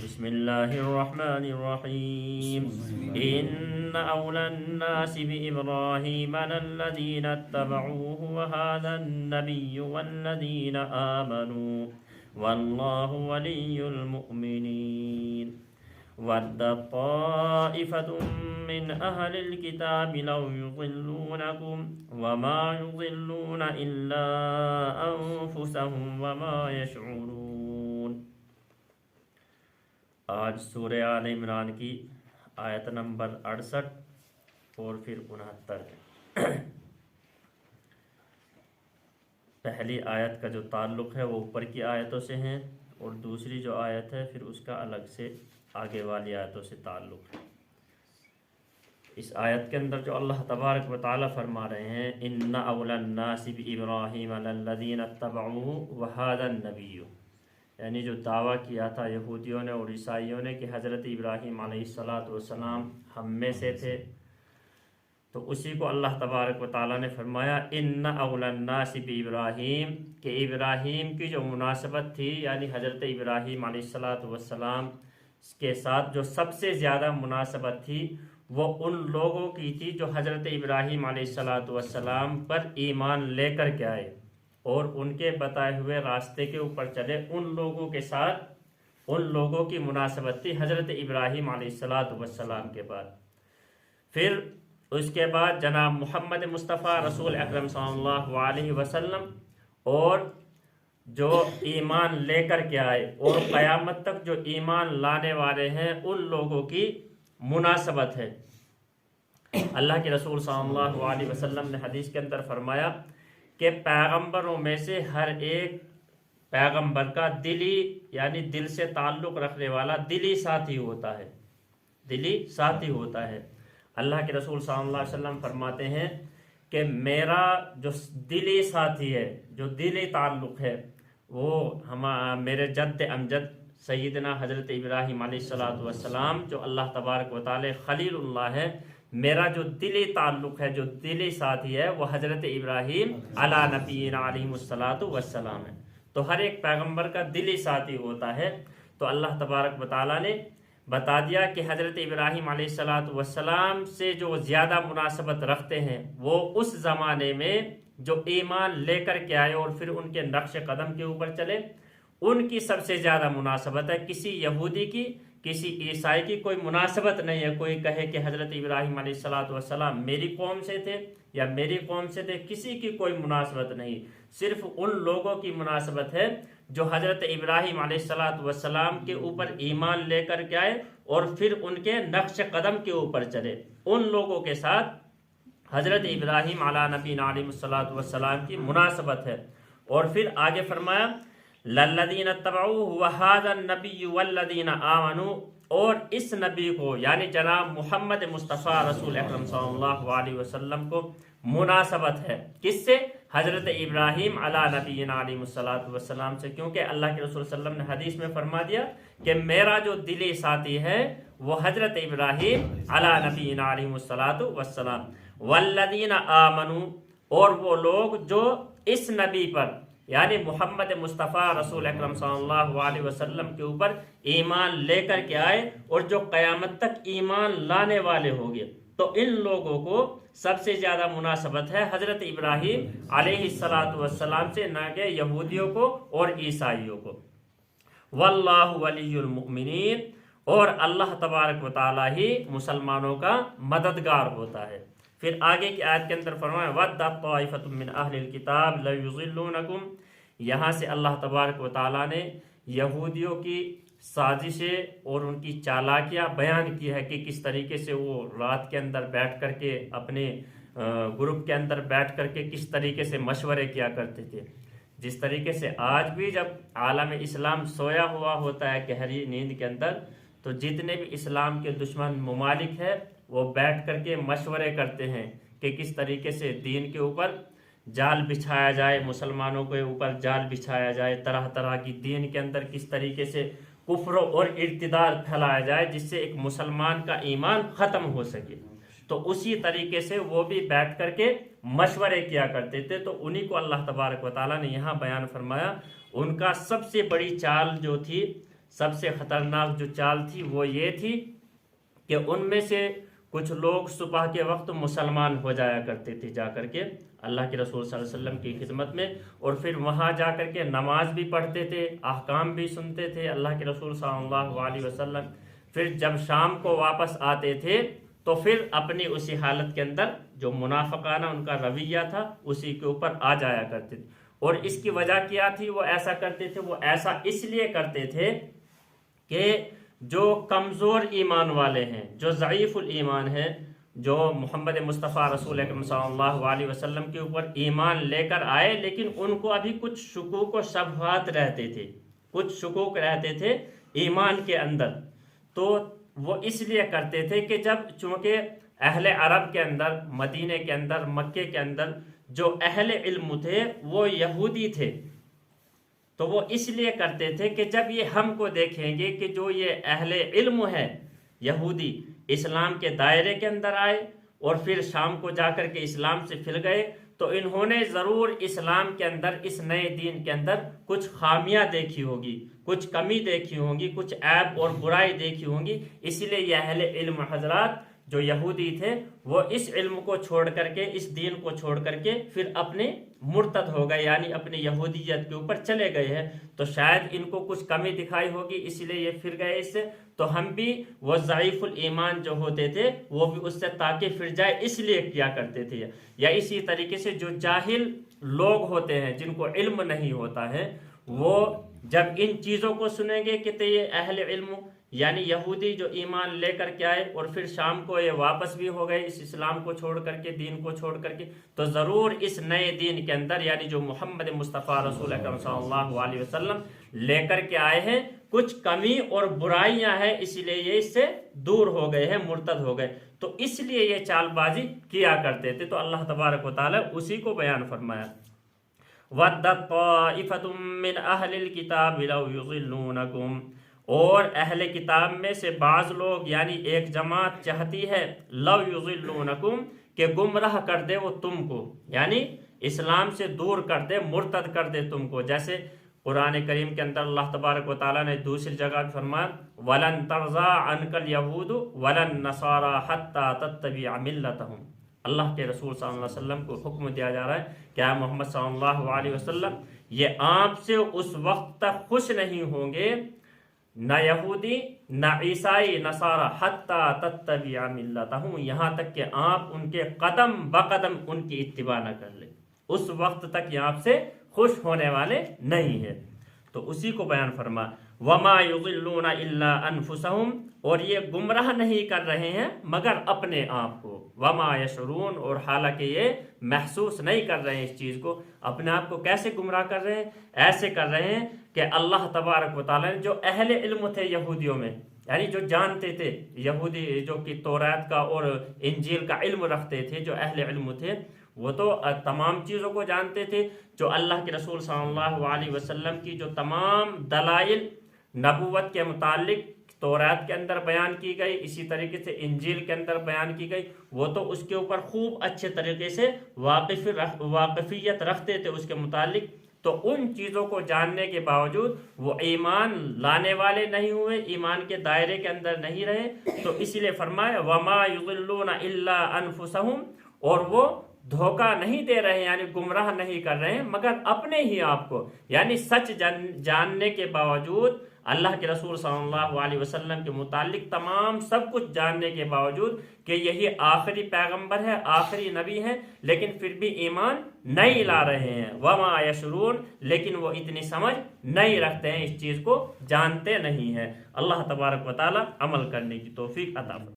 بسم اللہ الرحمن الرحیم ان اولى الناس بإبراہیم للذین اتبعوه وهذا النبی والذین آمنوا واللہ ولی المؤمنین ود طائفة من اہل الكتاب لو يضلونکم وما يضلون الا انفسهم وما يشعرون۔ آج سورہ آل عمران کی آیت نمبر 68 اور پھر 69 پہلی آیت کا جو تعلق ہے وہ اوپر کی آیتوں سے ہیں، اور دوسری جو آیت ہے پھر اس کا الگ سے آگے والی آیتوں سے تعلق ہے۔ اس آیت کے اندر جو اللہ تبارک و تعالی فرما رہے ہیں ان اولی الناس بابراہیم للذین اتبعوہ وہذا النبی، یعنی جو دعویٰ کیا تھا یہودیوں نے اور عیسائیوں نے کہ حضرت ابراہیم علیہ السلام ہم میں سے تھے، تو اسی کو اللہ تبارک و تعالیٰ نے فرمایا ان اولی الناس بابراہیم، کہ ابراہیم کی جو مناسبت تھی یعنی حضرت ابراہیم علیہ السلام کے ساتھ جو سب سے زیادہ مناسبت تھی وہ ان لوگوں کی تھی جو حضرت ابراہیم علیہ السلام پر ایمان لے کر کے آئے اور ان کے بتائے ہوئے راستے کے اوپر چلے، ان لوگوں کے ساتھ ان لوگوں کی مناسبت تھی حضرت ابراہیم علیہ السلام کے بعد۔ پھر اس کے بعد جناب محمد مصطفیٰ رسول اکرم صلی اللہ علیہ وسلم اور جو ایمان لے کر کے آئے اور قیامت تک جو ایمان لانے والے ہیں ان لوگوں کی مناسبت ہے۔ اللہ کے رسول صلی اللہ علیہ وسلم نے حدیث کے اندر فرمایا کہ پیغمبروں میں سے ہر ایک پیغمبر کا دلی یعنی دل سے تعلق رکھنے والا دلی ساتھی ہوتا ہے، دلی ساتھی ہوتا ہے۔ اللہ کے رسول صلی اللہ علیہ وسلم فرماتے ہیں کہ میرا جو دلی ساتھی ہے، جو دلی تعلق ہے، وہ میرے جد امجد سیدنا حضرت ابراہیم علیہ السلام جو اللہ تبارک و تعالی خلیل اللہ ہے، میرا جو دلی تعلق ہے، جو دلی ساتھی ہے، وہ حضرت ابراہیم علی نبینا علیہ السلام ہے۔ تو ہر ایک پیغمبر کا دلی ساتھی ہوتا ہے۔ تو اللہ تبارک و تعالیٰ نے بتا دیا کہ حضرت ابراہیم علیہ السلام سے جو زیادہ مناسبت رکھتے ہیں وہ اس زمانے میں جو ایمان لے کر کے آئے اور پھر ان کے نقش قدم کے اوپر چلے، ان کی سب سے زیادہ مناسبت ہے۔ کسی یہودی کی، کسی عیسائی کی کوئی مناسبت نہیں ہے۔ کوئی کہے کہ حضرت ابراہیم علیہ السلام میری قوم سے تھے یا میری قوم سے تھے، کسی کی کوئی مناسبت نہیں، صرف ان لوگوں کی مناسبت ہے جو حضرت ابراہیم علیہ السلام کے اوپر ایمان لے کر کے آئے اور پھر ان کے نقش قدم کے اوپر چلے، ان لوگوں کے ساتھ حضرت ابراہیم علی نبینا علیہ السلام کی مناسبت ہے۔ اور پھر آگے فرمایا للذین اتبعوہ وہذا النبی والذین آمنوا، اور اس نبی کو یعنی جناب محمد مصطفیٰ رسول اکرم صلی اللہ علیہ وسلم کو مناسبت ہے، کس سے؟ حضرت ابراہیم علی نبینا علیہ السلام سے، کیونکہ اللہ کے رسول صلی اللہ علیہ وسلم نے حدیث میں فرما دیا کہ میرا جو دلی ساتھی ہے وہ حضرت ابراہیم علی نبینا علیہ السلام والذین آمنوا، اور وہ لوگ جو اس نبی پر یعنی محمد مصطفیٰ رسول اکرم صلی اللہ علیہ وسلم کے اوپر ایمان لے کر کے آئے اور جو قیامت تک ایمان لانے والے ہو گئے، تو ان لوگوں کو سب سے زیادہ مناسبت ہے حضرت ابراہیم علیہ السلام سے، نہ کہ یہودیوں کو اور عیسائیوں کو۔ واللہ ولی المؤمنین، اور اللہ تبارک و تعالی ہی مسلمانوں کا مددگار ہوتا ہے۔ پھر آگے کی آیت کے اندر فرمایا وَدَّ طَائِفَةٌ مِّنْ أَهْلِ الْكِتَابِ لَيُضِلُّونَكُمْ، یہاں سے اللہ تبارک و تعالیٰ نے یہودیوں کی سازشیں اور ان کی چالاکیاں بیان کی ہے کہ کس طریقے سے وہ رات کے اندر بیٹھ کر کے اپنے گروپ کے اندر بیٹھ کر کے کس طریقے سے مشورے کیا کرتے تھے۔ جس طریقے سے آج بھی جب عالم اسلام سویا ہوا ہوتا ہے گہری نیند کے اندر، تو جتنے بھی اسلام کے دشمن ممالک ہیں وہ بیٹھ کر کے مشورے کرتے ہیں کہ کس طریقے سے دین کے اوپر جال بچھایا جائے، مسلمانوں کے اوپر جال بچھایا جائے، طرح طرح کی دین کے اندر کس طریقے سے کفر اور ارتداد پھیلایا جائے جس سے ایک مسلمان کا ایمان ختم ہو سکے۔ تو اسی طریقے سے وہ بھی بیٹھ کر کے مشورے کیا کرتے تھے۔ تو انہی کو اللہ تبارک و تعالیٰ نے یہاں بیان فرمایا، ان کا سب سے بڑی چال جو تھی سب سے خطرناک جو چال تھی وہ یہ تھی کہ ان میں سے کچھ لوگ صبح کے وقت مسلمان ہو جایا کرتے تھے جا کر کے اللہ کے رسول صلی اللہ علیہ وسلم کی خدمت میں، اور پھر وہاں جا کر کے نماز بھی پڑھتے تھے، احکام بھی سنتے تھے اللہ کے رسول صلی اللہ علیہ وسلم۔ پھر جب شام کو واپس آتے تھے تو پھر اپنی اسی حالت کے اندر جو منافقانہ ان کا رویہ تھا اسی کے اوپر آ جایا کرتے تھے۔ اور اس کی وجہ کیا تھی وہ ایسا کرتے تھے؟ وہ ایسا اس لیے کرتے تھے کہ جو کمزور ایمان والے ہیں، جو ضعیف الایمان ہیں، جو محمد مصطفیٰ رسول اکرم صلی اللہ علیہ وسلم کے اوپر ایمان لے کر آئے لیکن ان کو ابھی کچھ شکوک و شبہات رہتے تھے، کچھ شکوک رہتے تھے ایمان کے اندر، تو وہ اس لیے کرتے تھے کہ جب چونکہ اہل عرب کے اندر، مدینے کے اندر، مکے کے اندر جو اہل علم تھے وہ یہودی تھے، تو وہ اس لیے کرتے تھے کہ جب یہ ہم کو دیکھیں گے کہ جو یہ اہل علم ہے یہودی اسلام کے دائرے کے اندر آئے اور پھر شام کو جا کر کے اسلام سے پھر گئے، تو انہوں نے ضرور اسلام کے اندر، اس نئے دین کے اندر کچھ خامیاں دیکھی ہوگی، کچھ کمی دیکھی ہوگی، کچھ عیب اور برائی دیکھی ہوگی، اس لیے یہ اہل علم حضرات جو یہودی تھے وہ اس علم کو چھوڑ کر کے، اس دین کو چھوڑ کر کے پھر اپنے مرتد ہو گئے، یعنی اپنی یہودیت کے اوپر چلے گئے ہیں، تو شاید ان کو کچھ کمی دکھائی ہوگی اس لیے یہ پھر گئے اس سے، تو ہم بھی وہ ضعیف الایمان جو ہوتے تھے وہ بھی اس سے تاکہ پھر جائے اس لیے کیا کرتے تھے۔ یا اسی طریقے سے جو جاہل لوگ ہوتے ہیں جن کو علم نہیں ہوتا ہے، وہ جب ان چیزوں کو سنیں گے کہ یہ اہل علم یعنی یہودی جو ایمان لے کر کے آئے اور پھر شام کو یہ واپس بھی ہو گئے اس اسلام کو چھوڑ کر کے، دین کو چھوڑ کر کے، تو ضرور اس نئے دین کے اندر یعنی جو محمد مصطفیٰ رسول اکرم صلی اللہ علیہ وسلم لے کر کے آئے ہیں کچھ کمی اور برائیاں ہیں، اسی لیے یہ اس سے دور ہو گئے ہیں، مرتد ہو گئے، تو اس لیے یہ چال بازی کیا کرتے تھے۔ تو اللہ تبارک و تعالی اسی کو بیان فرمایا، وَدَّتْ طَائِفَةٌ مِّنْ أَهْلِ الْكِتَابِ لَوْ يُضِلُّونَكُمْ، اور اہل کتاب میں سے بعض لوگ یعنی ایک جماعت چاہتی ہے لَوْ يُضِلُّونَكُمْ کہ گمراہ کر دے وہ تم کو، یعنی اسلام سے دور کر دے، مرتد کر دے تم کو، جیسے قرآن کریم کے اندر اللہ تبارک و تعالیٰ نے دوسری جگہ فرمایا وَلَن تَرْضَىٰ عَنْكَ الْيَهُودُ وَلَن نَّصَارَىٰ حَتَّىٰ تَتَّبِعَ مِلَّتَهُمْ۔ اللہ کے رسول صلی اللہ علیہ وسلم کو حکم دیا جا رہا ہے کہ اے محمد صلی اللہ علیہ وسلم یہ آپ سے اس وقت تک خوش نہیں ہوں گے نہ یہودی نہ عیسائی نصارہ حتیٰ تتبع ملتہم، یہاں تک کہ آپ ان کے قدم بقدم ان کی اتباع نہ کر لیں، اس وقت تک یہ آپ سے خوش ہونے والے نہیں ہیں۔ تو اسی کو بیان فرما وما یضلون الا انفسہم، اور یہ گمراہ نہیں کر رہے ہیں مگر اپنے آپ کو، وما یشعرون، اور حالانکہ یہ محسوس نہیں کر رہے ہیں اس چیز کو۔ اپنے آپ کو کیسے گمراہ کر رہے ہیں؟ ایسے کر رہے ہیں کہ اللہ تبارک و تعالیٰ نے جو اہل علم تھے یہودیوں میں، یعنی جو جانتے تھے یہودی جو کہ توریت کا اور انجیل کا علم رکھتے تھے، جو اہل علم تھے وہ تو تمام چیزوں کو جانتے تھے، جو اللہ کے رسول صلی اللہ علیہ وسلم کی جو تمام دلائل نبوت کے متعلق توریت کے اندر بیان کی گئی، اسی طریقے سے انجیل کے اندر بیان کی گئی، وہ تو اس کے اوپر خوب اچھے طریقے سے واقفیت رکھتے تھے اس کے متعلق، تو ان چیزوں کو جاننے کے باوجود وہ ایمان لانے والے نہیں ہوئے، ایمان کے دائرے کے اندر نہیں رہے، تو اسی لیے فرمایا وما یضلون الا انفسہم، اور وہ دھوکہ نہیں دے رہے یعنی گمراہ نہیں کر رہے ہیں مگر اپنے ہی آپ کو، یعنی سچ جاننے کے باوجود، اللہ کے رسول صلی اللہ علیہ وسلم کے متعلق تمام سب کچھ جاننے کے باوجود کہ یہی آخری پیغمبر ہے، آخری نبی ہے، لیکن پھر بھی ایمان نہیں لا رہے ہیں، وما یشعرون، لیکن وہ اتنی سمجھ نہیں رکھتے ہیں، اس چیز کو جانتے نہیں ہیں۔ اللہ تبارک و تعالی عمل کرنے کی توفیق عطا فرمائے۔